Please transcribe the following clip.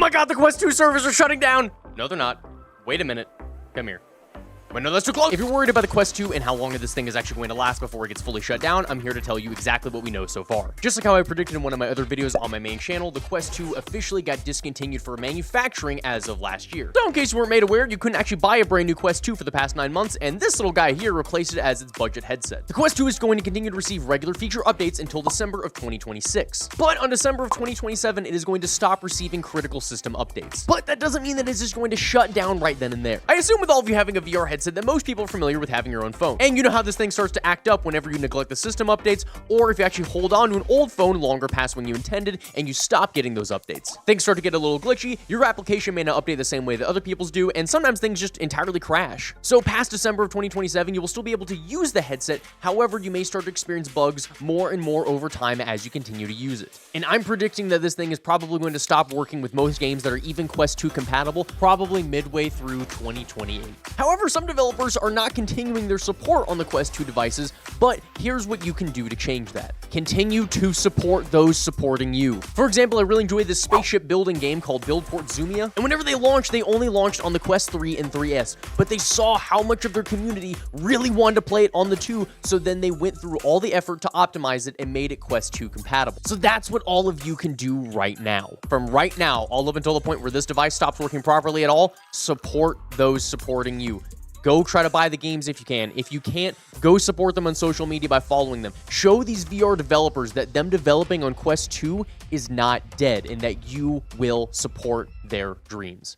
my god, the Quest 2 servers are shutting down! No, they're not. Wait a minute. Come here. Wait, no, that's too close. If you're worried about the Quest 2 and how long this thing is actually going to last before it gets fully shut down, I'm here to tell you exactly what we know so far. Just like how I predicted in one of my other videos on my main channel, the Quest 2 officially got discontinued for manufacturing as of last year. So in case you weren't made aware, you couldn't actually buy a brand new Quest 2 for the past 9 months, and this little guy here replaced it as its budget headset. The Quest 2 is going to continue to receive regular feature updates until December of 2026. But on December of 2027, it is going to stop receiving critical system updates. But that doesn't mean that it's just going to shut down right then and there. I assume with all of you having a VR headset that most people are familiar with having your own phone. And you know how this thing starts to act up whenever you neglect the system updates, or if you actually hold on to an old phone longer past when you intended and you stop getting those updates. Things start to get a little glitchy, your application may not update the same way that other people's do, and sometimes things just entirely crash. So past December of 2027, you will still be able to use the headset, however, you may start to experience bugs more and more over time as you continue to use it. And I'm predicting that this thing is probably going to stop working with most games that are even Quest 2 compatible, probably midway through 2028. However, some developers are not continuing their support on the Quest 2 devices, but here's what you can do to change that. Continue to support those supporting you. For example, I really enjoyed this spaceship building game called Buildport Zumia, and whenever they launched, they only launched on the Quest 3 and 3S, but they saw how much of their community really wanted to play it on the 2, so then they went through all the effort to optimize it and made it Quest 2 compatible. So that's what all of you can do right now. From right now, all up until the point where this device stops working properly at all, support those supporting you. Go try to buy the games if you can. If you can't, go support them on social media by following them. Show these VR developers that them developing on Quest 2 is not dead and that you will support their dreams.